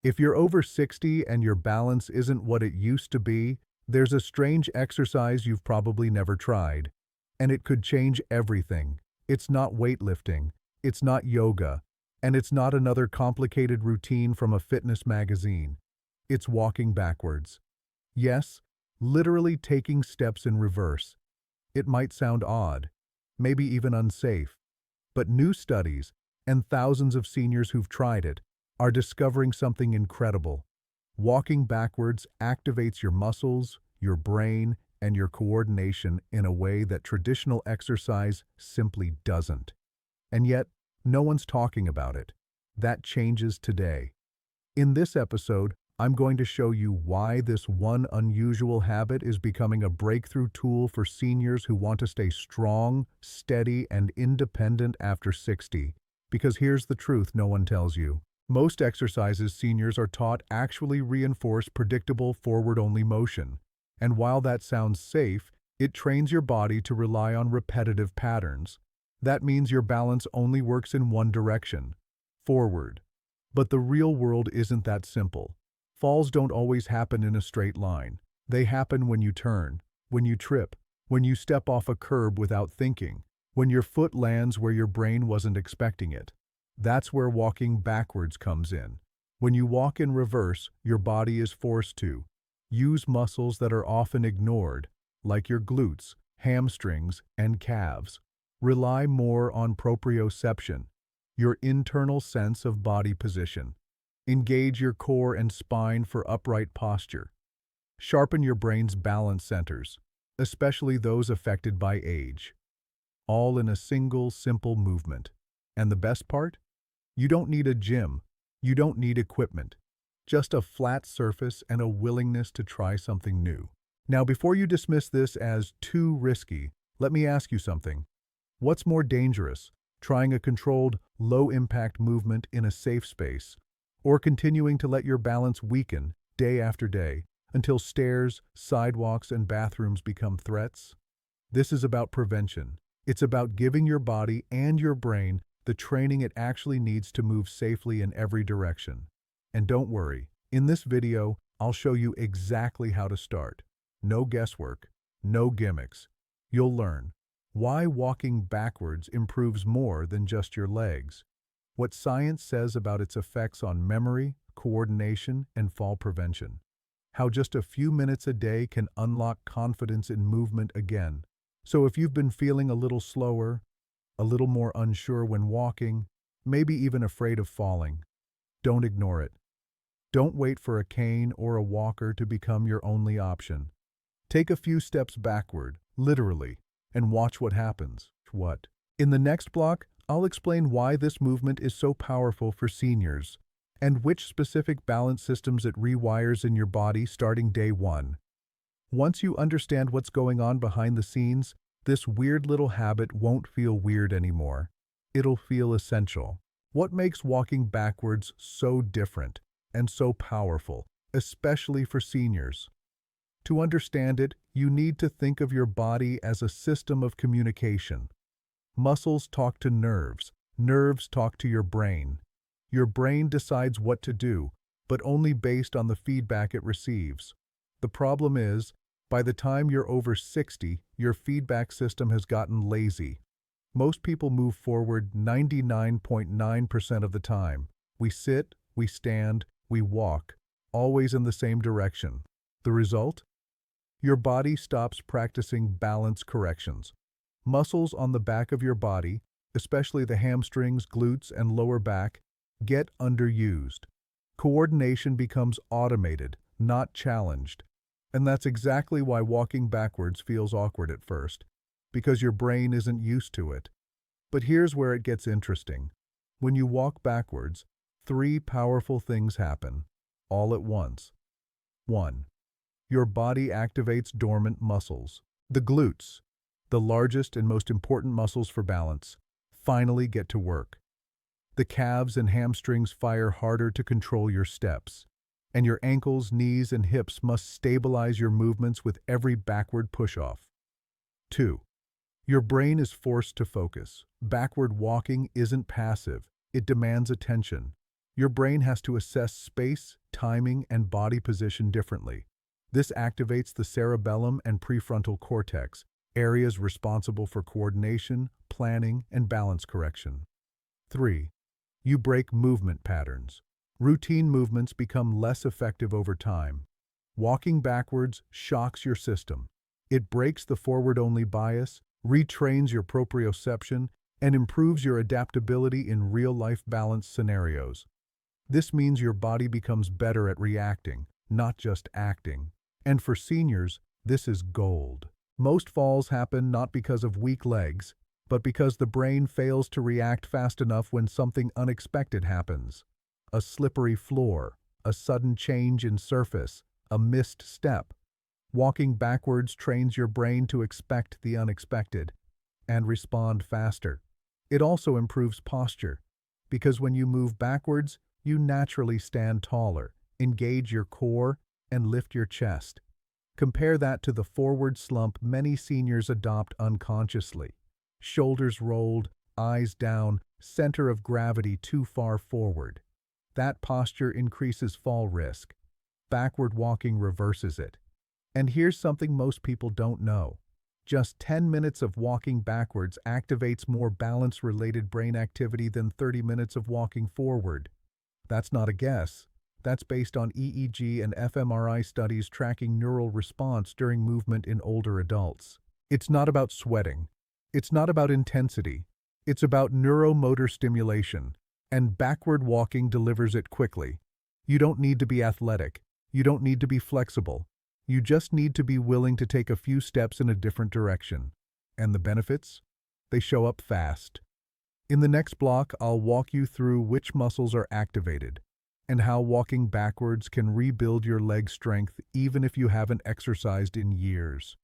If you're over 60 and your balance isn't what it used to be, there's a strange exercise you've probably never tried. And it could change everything. It's not weightlifting, it's not yoga, and it's not another complicated routine from a fitness magazine. It's walking backwards. Yes, literally taking steps in reverse. It might sound odd, maybe even unsafe, but new studies, and thousands of seniors who've tried it, are discovering something incredible. Walking backwards activates your muscles, your brain, and your coordination in a way that traditional exercise simply doesn't. And yet, no one's talking about it. That changes today. In this episode, I'm going to show you why this one unusual habit is becoming a breakthrough tool for seniors who want to stay strong, steady, and independent after 60. Because here's the truth no one tells you. Most exercises seniors are taught actually reinforce predictable forward-only motion. And while that sounds safe, it trains your body to rely on repetitive patterns. That means your balance only works in one direction, forward. But the real world isn't that simple. Falls don't always happen in a straight line. They happen when you turn, when you trip, when you step off a curb without thinking, when your foot lands where your brain wasn't expecting it. That's where walking backwards comes in. When you walk in reverse, your body is forced to use muscles that are often ignored, like your glutes, hamstrings, and calves. Rely more on proprioception, your internal sense of body position. Engage your core and spine for upright posture. Sharpen your brain's balance centers, especially those affected by age. All in a single, simple movement. And the best part? You don't need a gym. You don't need equipment. Just a flat surface and a willingness to try something new. Now, before you dismiss this as too risky, let me ask you something. What's more dangerous, trying a controlled, low-impact movement in a safe space, or continuing to let your balance weaken day after day until stairs, sidewalks, and bathrooms become threats? This is about prevention. It's about giving your body and your brain the training it actually needs to move safely in every direction. And don't worry, in this video, I'll show you exactly how to start. No guesswork, no gimmicks. You'll learn why walking backwards improves more than just your legs, what science says about its effects on memory, coordination, and fall prevention, how just a few minutes a day can unlock confidence in movement again. So if you've been feeling a little slower, a little more unsure when walking, maybe even afraid of falling, don't ignore it. Don't wait for a cane or a walker to become your only option. Take a few steps backward, literally, and watch what happens. What? In the next block, I'll explain why this movement is so powerful for seniors and which specific balance systems it rewires in your body starting day one. Once you understand what's going on behind the scenes, this weird little habit won't feel weird anymore. It'll feel essential. What makes walking backwards so different and so powerful, especially for seniors? To understand it, you need to think of your body as a system of communication. Muscles talk to nerves, nerves talk to your brain. Your brain decides what to do, but only based on the feedback it receives. The problem is, by the time you're over 60, your feedback system has gotten lazy. Most people move forward 99.9% of the time. We sit, we stand, we walk, always in the same direction. The result? Your body stops practicing balance corrections. Muscles on the back of your body, especially the hamstrings, glutes, and lower back, get underused. Coordination becomes automated, not challenged. And that's exactly why walking backwards feels awkward at first, because your brain isn't used to it. But here's where it gets interesting. When you walk backwards, three powerful things happen, all at once. 1. Your body activates dormant muscles. The glutes, the largest and most important muscles for balance, finally get to work. The calves and hamstrings fire harder to control your steps, and your ankles, knees, and hips must stabilize your movements with every backward push-off. 2. Your brain is forced to focus. Backward walking isn't passive, it demands attention. Your brain has to assess space, timing, and body position differently. This activates the cerebellum and prefrontal cortex, areas responsible for coordination, planning, and balance correction. 3. You break movement patterns. Routine movements become less effective over time. Walking backwards shocks your system. It breaks the forward-only bias, retrains your proprioception, and improves your adaptability in real-life balance scenarios. This means your body becomes better at reacting, not just acting. And for seniors, this is gold. Most falls happen not because of weak legs, but because the brain fails to react fast enough when something unexpected happens. A slippery floor, a sudden change in surface, a missed step. Walking backwards trains your brain to expect the unexpected and respond faster. It also improves posture, because when you move backwards, you naturally stand taller, engage your core, and lift your chest. Compare that to the forward slump many seniors adopt unconsciously. Shoulders rolled, eyes down, center of gravity too far forward. That posture increases fall risk. Backward walking reverses it. And here's something most people don't know. Just 10 minutes of walking backwards activates more balance-related brain activity than 30 minutes of walking forward. That's not a guess. That's based on EEG and fMRI studies tracking neural response during movement in older adults. It's not about sweating. It's not about intensity. It's about neuromotor stimulation, and backward walking delivers it quickly. You don't need to be athletic. You don't need to be flexible. You just need to be willing to take a few steps in a different direction. And the benefits? They show up fast. In the next block, I'll walk you through which muscles are activated and how walking backwards can rebuild your leg strength even if you haven't exercised in years.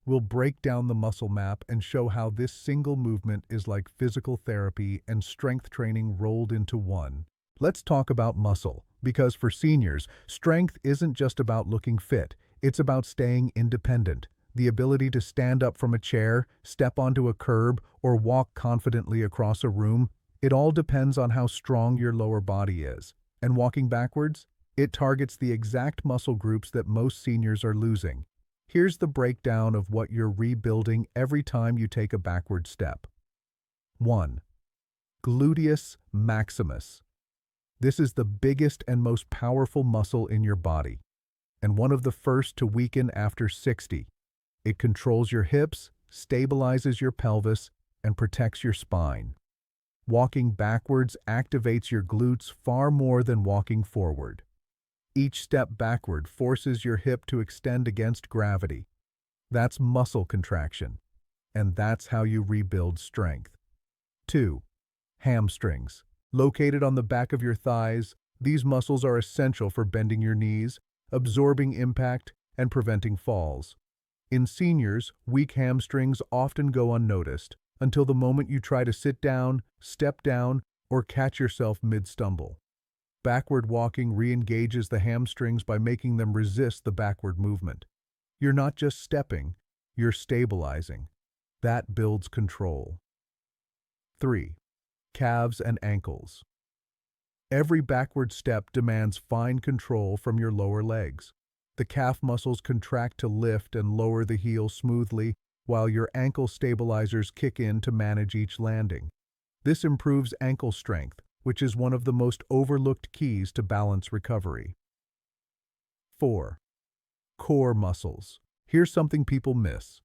We'll break down the muscle map and show how this single movement is like physical therapy and strength training rolled into one. Let's talk about muscle, because for seniors, strength isn't just about looking fit. It's about staying independent. The ability to stand up from a chair, step onto a curb, or walk confidently across a room, it all depends on how strong your lower body is. And walking backwards, it targets the exact muscle groups that most seniors are losing. Here's the breakdown of what you're rebuilding every time you take a backward step. 1. Gluteus maximus. This is the biggest and most powerful muscle in your body, and one of the first to weaken after 60. It controls your hips, stabilizes your pelvis, and protects your spine. Walking backwards activates your glutes far more than walking forward. Each step backward forces your hip to extend against gravity. That's muscle contraction, and that's how you rebuild strength. 2. Hamstrings. Located on the back of your thighs, these muscles are essential for bending your knees, absorbing impact, and preventing falls. In seniors, weak hamstrings often go unnoticed until the moment you try to sit down, step down, or catch yourself mid-stumble. Backward walking re-engages the hamstrings by making them resist the backward movement. You're not just stepping, you're stabilizing. That builds control. 3. Calves and ankles. Every backward step demands fine control from your lower legs. The calf muscles contract to lift and lower the heel smoothly, while your ankle stabilizers kick in to manage each landing. This improves ankle strength, which is one of the most overlooked keys to balance recovery. 4. Core muscles. Here's something people miss.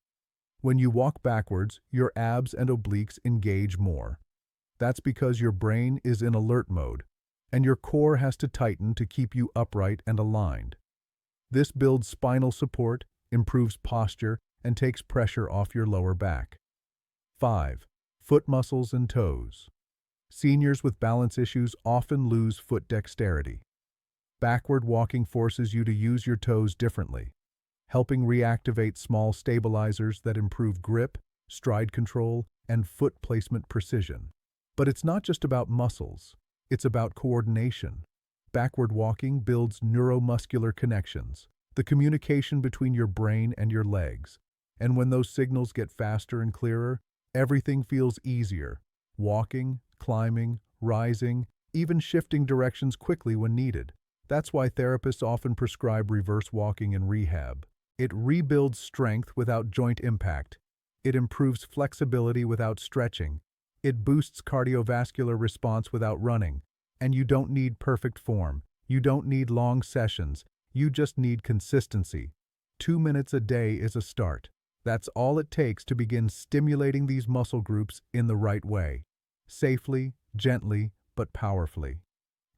When you walk backwards, your abs and obliques engage more. That's because your brain is in alert mode, and your core has to tighten to keep you upright and aligned. This builds spinal support, improves posture, and takes pressure off your lower back. 5. Foot muscles and toes. Seniors with balance issues often lose foot dexterity. Backward walking forces you to use your toes differently, helping reactivate small stabilizers that improve grip, stride control, and foot placement precision. But it's not just about muscles, it's about coordination. Backward walking builds neuromuscular connections, the communication between your brain and your legs. And when those signals get faster and clearer, everything feels easier. Walking, climbing, rising, even shifting directions quickly when needed. That's why therapists often prescribe reverse walking in rehab. It rebuilds strength without joint impact. It improves flexibility without stretching. It boosts cardiovascular response without running. And you don't need perfect form. You don't need long sessions. You just need consistency. 2 minutes a day is a start. That's all it takes to begin stimulating these muscle groups in the right way. Safely, gently, but powerfully.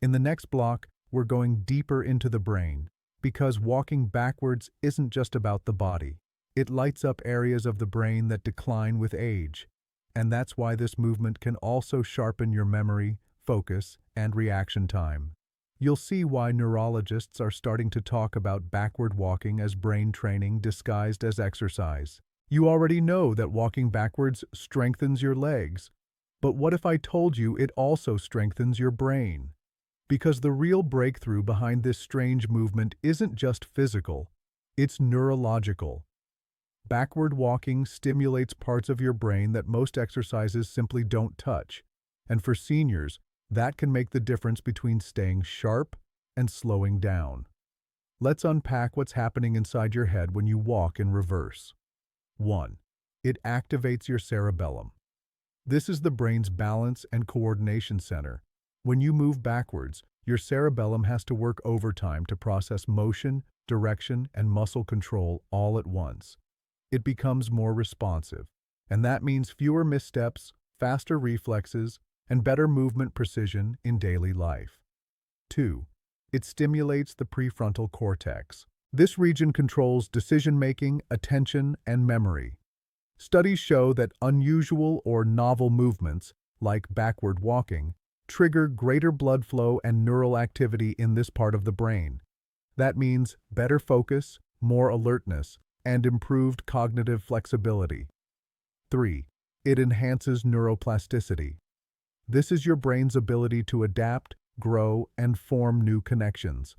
In the next block, we're going deeper into the brain, because walking backwards isn't just about the body. It lights up areas of the brain that decline with age. And that's why this movement can also sharpen your memory, focus, and reaction time. You'll see why neurologists are starting to talk about backward walking as brain training disguised as exercise. You already know that walking backwards strengthens your legs. But what if I told you it also strengthens your brain? Because the real breakthrough behind this strange movement isn't just physical, it's neurological. Backward walking stimulates parts of your brain that most exercises simply don't touch. And for seniors, that can make the difference between staying sharp and slowing down. Let's unpack what's happening inside your head when you walk in reverse. 1. It activates your cerebellum. This is the brain's balance and coordination center. When you move backwards, your cerebellum has to work overtime to process motion, direction, and muscle control all at once. It becomes more responsive, and that means fewer missteps, faster reflexes, and better movement precision in daily life. 2. It stimulates the prefrontal cortex. This region controls decision-making, attention, and memory. Studies show that unusual or novel movements, like backward walking, trigger greater blood flow and neural activity in this part of the brain. That means better focus, more alertness, and improved cognitive flexibility. 3. It enhances neuroplasticity. This is your brain's ability to adapt, grow, and form new connections.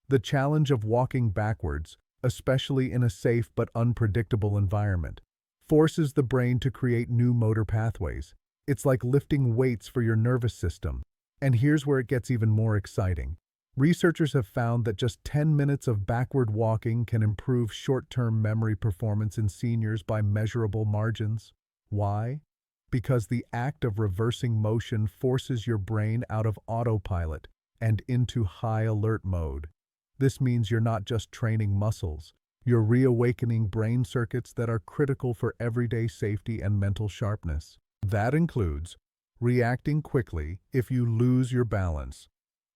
The challenge of walking backwards, especially in a safe but unpredictable environment, forces the brain to create new motor pathways. It's like lifting weights for your nervous system. And here's where it gets even more exciting. Researchers have found that just 10 minutes of backward walking can improve short-term memory performance in seniors by measurable margins. Why? Because the act of reversing motion forces your brain out of autopilot and into high alert mode. This means you're not just training muscles, you're reawakening brain circuits that are critical for everyday safety and mental sharpness. That includes reacting quickly if you lose your balance,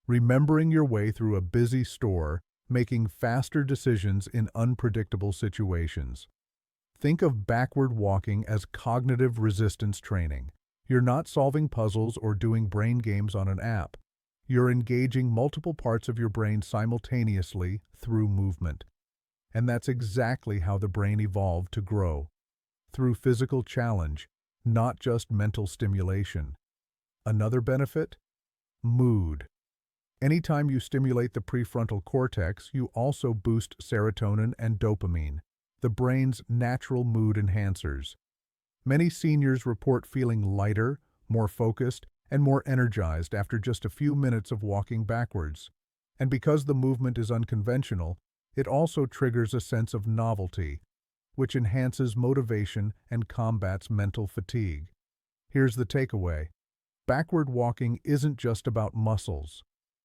remembering your way through a busy store, making faster decisions in unpredictable situations. Think of backward walking as cognitive resistance training. You're not solving puzzles or doing brain games on an app. You're engaging multiple parts of your brain simultaneously through movement. And that's exactly how the brain evolved to grow, through physical challenge, not just mental stimulation. Another benefit? Mood. Anytime you stimulate the prefrontal cortex, you also boost serotonin and dopamine, the brain's natural mood enhancers. Many seniors report feeling lighter, more focused, and more energized after just a few minutes of walking backwards. And because the movement is unconventional, it also triggers a sense of novelty, which enhances motivation and combats mental fatigue. Here's the takeaway. Backward walking isn't just about muscles.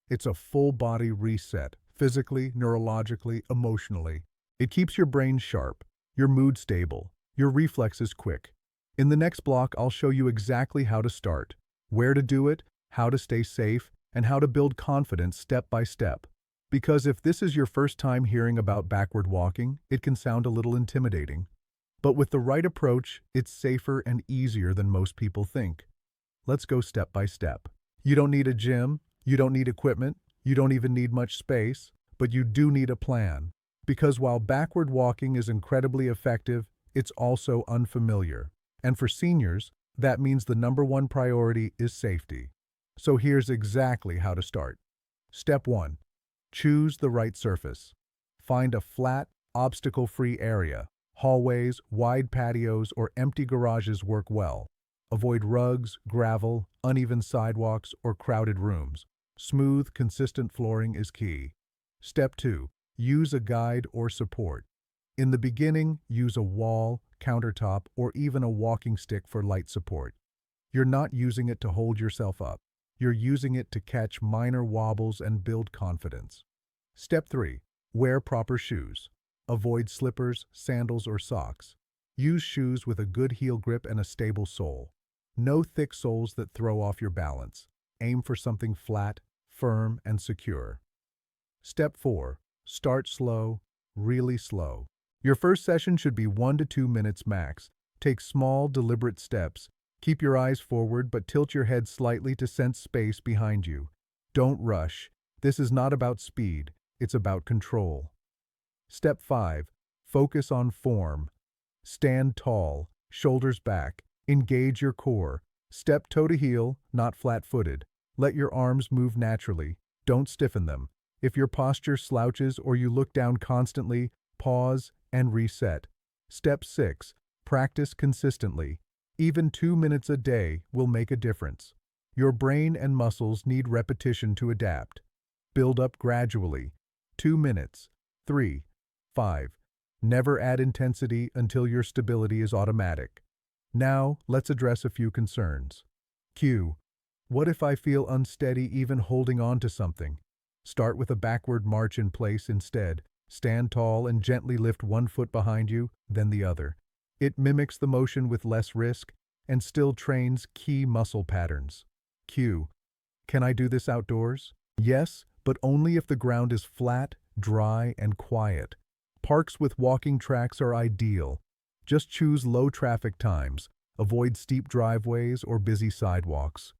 It's a full-body reset, physically, neurologically, emotionally. It keeps your brain sharp, your mood stable, your reflexes quick. In the next block, I'll show you exactly how to start, where to do it, how to stay safe, and how to build confidence step by step. Because if this is your first time hearing about backward walking, it can sound a little intimidating. But with the right approach, it's safer and easier than most people think. Let's go step by step. You don't need a gym, you don't need equipment, you don't even need much space, but you do need a plan. Because while backward walking is incredibly effective, it's also unfamiliar. And for seniors, that means the number one priority is safety. So here's exactly how to start. Step 1. Choose the right surface. Find a flat, obstacle-free area. Hallways, wide patios, or empty garages work well. Avoid rugs, gravel, uneven sidewalks, or crowded rooms. Smooth, consistent flooring is key. Step 2. Use a guide or support. In the beginning, use a wall, countertop, or even a walking stick for light support. You're not using it to hold yourself up. You're using it to catch minor wobbles and build confidence. Step 3. Wear proper shoes. Avoid slippers, sandals, or socks. Use shoes with a good heel grip and a stable sole. No thick soles that throw off your balance. Aim for something flat, firm, and secure. Step 4. Start slow, really slow. Your first session should be 1 to 2 minutes max. Take small, deliberate steps. Keep your eyes forward, but tilt your head slightly to sense space behind you. Don't rush. This is not about speed, it's about control. Step 5. Focus on form. Stand tall, shoulders back. Engage your core. Step toe to heel, not flat-footed. Let your arms move naturally. Don't stiffen them. If your posture slouches or you look down constantly, pause and reset. Step 6. Practice consistently. Even 2 minutes a day will make a difference. Your brain and muscles need repetition to adapt. Build up gradually. 2 minutes. 3. 5. Never add intensity until your stability is automatic. Now, let's address a few concerns. Q. What if I feel unsteady even holding on to something? Start with a backward march in place instead. Stand tall and gently lift one foot behind you, then the other. It mimics the motion with less risk and still trains key muscle patterns. Q. Can I do this outdoors? Yes, but only if the ground is flat, dry, and quiet. Parks with walking tracks are ideal. Just choose low traffic times. Avoid steep driveways or busy sidewalks.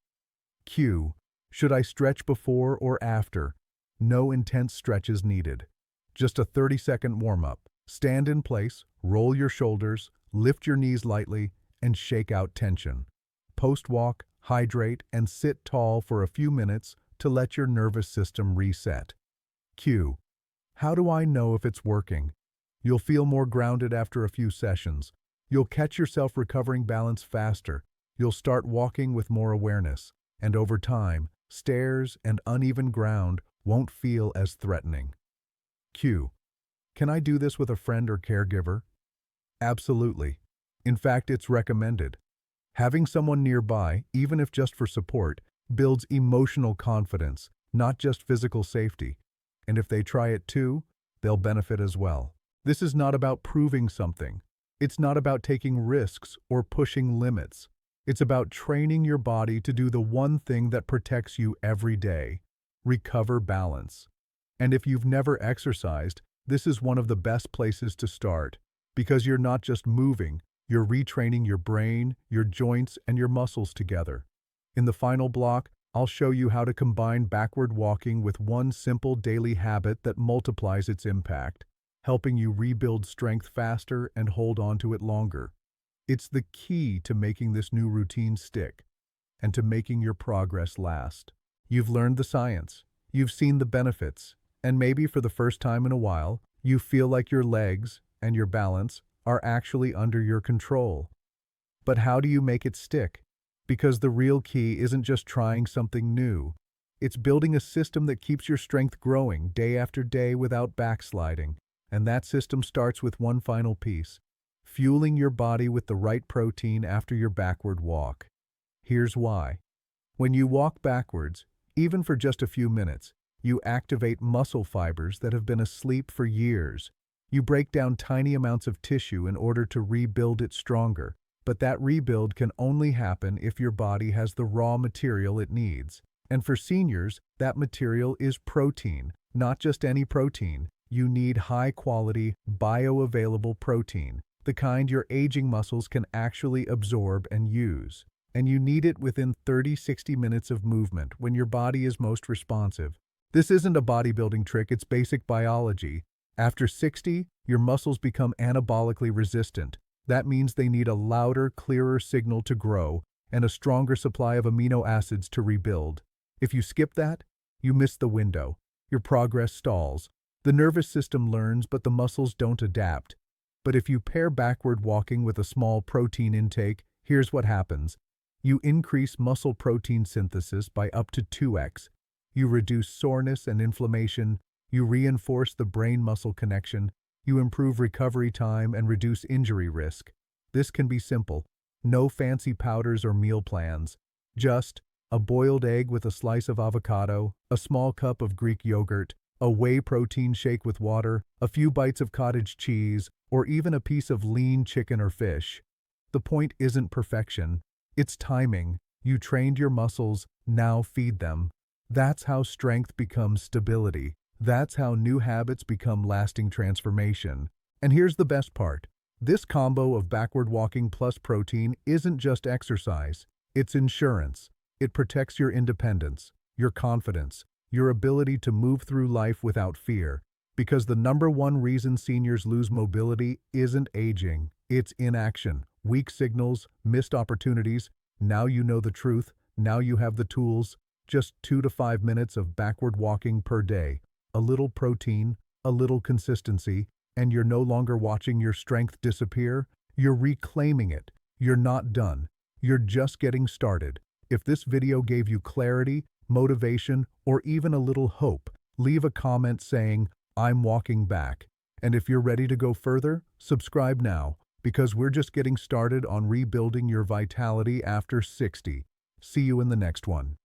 Q. Should I stretch before or after? No intense stretches needed. Just a 30-second warm-up. Stand in place, roll your shoulders, lift your knees lightly, and shake out tension. Post-walk, hydrate, and sit tall for a few minutes to let your nervous system reset. Q. How do I know if it's working? You'll feel more grounded after a few sessions. You'll catch yourself recovering balance faster. You'll start walking with more awareness. And over time, stairs and uneven ground won't feel as threatening. Q. Can I do this with a friend or caregiver? Absolutely. In fact, it's recommended. Having someone nearby, even if just for support, builds emotional confidence, not just physical safety. And if they try it too, they'll benefit as well. This is not about proving something. It's not about taking risks or pushing limits. It's about training your body to do the one thing that protects you every day: recover balance. And if you've never exercised, this is one of the best places to start, because you're not just moving, you're retraining your brain, your joints, and your muscles together. In the final block, I'll show you how to combine backward walking with one simple daily habit that multiplies its impact, helping you rebuild strength faster and hold on to it longer. It's the key to making this new routine stick and to making your progress last. You've learned the science, you've seen the benefits, and maybe for the first time in a while, you feel like your legs and your balance are actually under your control. But how do you make it stick? Because the real key isn't just trying something new. It's building a system that keeps your strength growing day after day without backsliding. And that system starts with one final piece: fueling your body with the right protein after your backward walk. Here's why. When you walk backwards, even for just a few minutes, you activate muscle fibers that have been asleep for years. You break down tiny amounts of tissue in order to rebuild it stronger. But that rebuild can only happen if your body has the raw material it needs. And for seniors, that material is protein, not just any protein. You need high-quality, bioavailable protein, the kind your aging muscles can actually absorb and use. And you need it within 30-60 minutes of movement, when your body is most responsive. This isn't a bodybuilding trick, it's basic biology. After 60, your muscles become anabolically resistant. That means they need a louder, clearer signal to grow and a stronger supply of amino acids to rebuild. If you skip that, you miss the window. Your progress stalls. The nervous system learns, but the muscles don't adapt. But if you pair backward walking with a small protein intake, here's what happens. You increase muscle protein synthesis by up to 2x. You reduce soreness and inflammation. You reinforce the brain-muscle connection. You improve recovery time and reduce injury risk. This can be simple. No fancy powders or meal plans. Just a boiled egg with a slice of avocado, a small cup of Greek yogurt, a whey protein shake with water, a few bites of cottage cheese, or even a piece of lean chicken or fish. The point isn't perfection. It's timing. You trained your muscles, now feed them. That's how strength becomes stability. That's how new habits become lasting transformation. And here's the best part. This combo of backward walking plus protein isn't just exercise. It's insurance. It protects your independence, your confidence, your ability to move through life without fear. Because the number one reason seniors lose mobility isn't aging, it's inaction, weak signals, missed opportunities. Now you know the truth, now you have the tools. Just 2 to 5 minutes of backward walking per day. A little protein, a little consistency, and you're no longer watching your strength disappear. You're reclaiming it. You're not done. You're just getting started. If this video gave you clarity, motivation, or even a little hope, leave a comment saying, "I'm walking back." And if you're ready to go further, subscribe now, because we're just getting started on rebuilding your vitality after 60. See you in the next one.